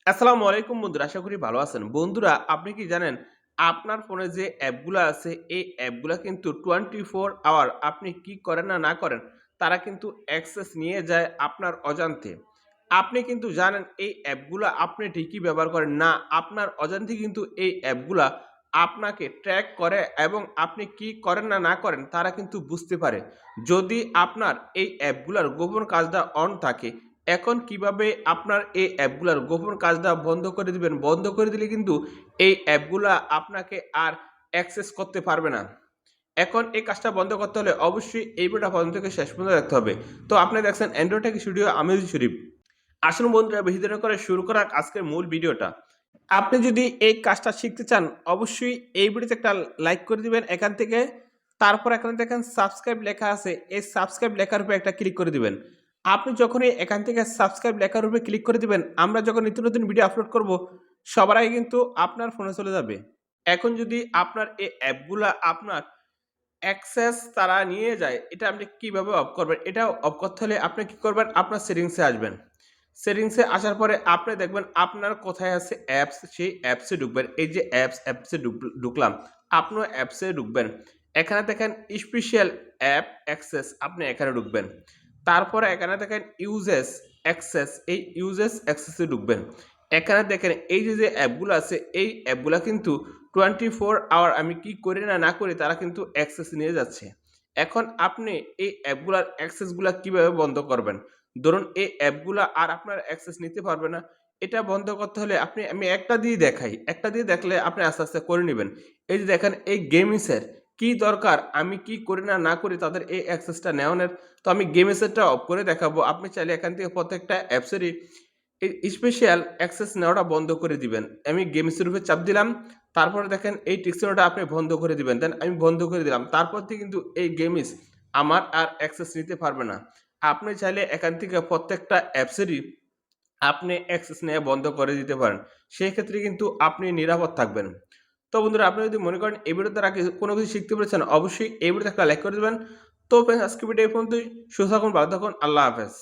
আসসালামু আলাইকুম বন্ধুরা, আশা করি ভালো আছেন। বন্ধুরা আপনি কি জানেন আপনার ফোনে যে অ্যাপগুলা আছে এই অ্যাপগুলা কিন্তু 24 আওয়ার আপনি কি করেন না করেন তারা কিন্তু অ্যাক্সেস নিয়ে যায় আপনার অজান্তে। আপনি কিন্তু জানেন এই অ্যাপগুলা আপনি ঠিকই ব্যবহার করেন না, আপনার অজান্তে কিন্তু এই অ্যাপগুলা আপনাকে ট্র্যাক করে এবং আপনি কি করেন না করেন তারা কিন্তু বুঝতে পারে। যদি আপনার এই অ্যাপগুলার গোপন কাজটা অন থাকে, এখন কিভাবে আপনার এই অ্যাপগুলার গোপন কাজটা বন্ধ করে দিবেন? বন্ধ করে দিলে কিন্তু এই অ্যাপগুলা আপনাকে আর অ্যাক্সেস করতে পারবে না। এখন এই কাজটা বন্ধ করতে হলে অবশ্যই এই ভিডিওটা প্রথম থেকে শেষ পর্যন্ত দেখতে হবে। তো আপনি দেখছেন অ্যান্ড্রয়েড টেক স্টুডিও আমি শরীফ। আসুন বন্ধুরা বেশি দেরি না করে শুরু করা যাক আজকের মূল ভিডিওটা। আপনি যদি এই কাজটা শিখতে চান অবশ্যই এই ভিডিওতে একটা লাইক করে দিবেন এখান থেকে। তারপর এখানে দেখেন সাবস্ক্রাইব লেখা আছে। এই সাবস্ক্রাইব লেখার উপরে একটা ক্লিক করে দিবেন। আপনি যখনই এখান থেকে সাবস্ক্রাইব লেখার উপরে ক্লিক করে দিবেন, আমরা যখন নিত্য নতুন ভিডিও আপলোড করব সবার আগে কিন্তু আপনার ফোনে চলে যাবে। এখন যদি আপনার এই অ্যাপগুলা আপনার অ্যাক্সেস তারা নিয়ে যায়, এটা আপনি কিভাবে অফ করবেন? এটা অফ করতে হলে আপনি কি করবেন? আপনার সেটিংসে আসবেন। সেটিংসে আসার পরে আপনি দেখবেন আপনার কোথায় আছে অ্যাপস, সেই অ্যাপসে ঢুকবেন। এই যে অ্যাপসে ঢুকলাম। আপনিও অ্যাপসে ঢুকবেন। এখানে দেখেন স্পেশাল অ্যাপ অ্যাক্সেস, আপনি এখানে ঢুকবেন। তারপরে এখানে দেখেন ইউজেস অ্যাক্সেস, এই ইউজেস অ্যাক্সেসে ঢুকবেন। এখানে দেখেন এই যে অ্যাপগুলো আছে এই অ্যাপগুলা কিন্তু 24 আওয়ার আমি কি করি না করি তারা কিন্তু অ্যাক্সেস নিয়ে যাচ্ছে। এখন আপনি এই অ্যাপগুলার অ্যাক্সেসগুলা কিভাবে বন্ধ করবেন? ধরুন এই অ্যাপগুলা আর আপনার অ্যাক্সেস নিতে পারবে না। এটা বন্ধ করতে হলে আমি একটা দিয়ে দেখাই। একটা দিয়ে দেখলে আপনি আস্তে, আস্তে করে নিবেন। এই যে দেখেন এই গেমিংসের কি দরকার? আমি কি করি না করি তাদের এই অ্যাক্সেসটা নেওয়ানের। তো আমি গেমিংসেরটা অফ করে দেখাবো। আপনি চাইলে এখান থেকে প্রত্যেকটা অ্যাপসেরই স্পেশাল অ্যাক্সেস নেওয়াটা বন্ধ করে দিবেন। আমি গেমসের উপরে চাপ দিলাম। তারপরে দেখেন এই টিক চিহ্নটা আপনি বন্ধ করে দিবেন। দেন আমি বন্ধ করে দিলাম। তারপর থেকে কিন্তু এই গেমিস আমার আর অ্যাক্সেস নিতে পারবে না। আপনি চাইলে এখান থেকে প্রত্যেকটা অ্যাপসেরই আপনি অ্যাক্সেস নেয়া বন্ধ করে দিতে পারেন। সেই ক্ষেত্রে কিন্তু আপনি নিরাপদ থাকবেন। তো বন্ধুরা আপনি যদি মনে করেন এই ভিডিও দ্বারা কোনো কিছু শিখতে পেরেছেন অবশ্যই এই ভিডিওতে একটা লাইক করে দিবেন। তো ফ্রেন্ডস আজকের ভিডিও এই পর্যন্তই। সুস্থ থাকুন, ভালো থাকুন। আল্লাহ হাফেজ।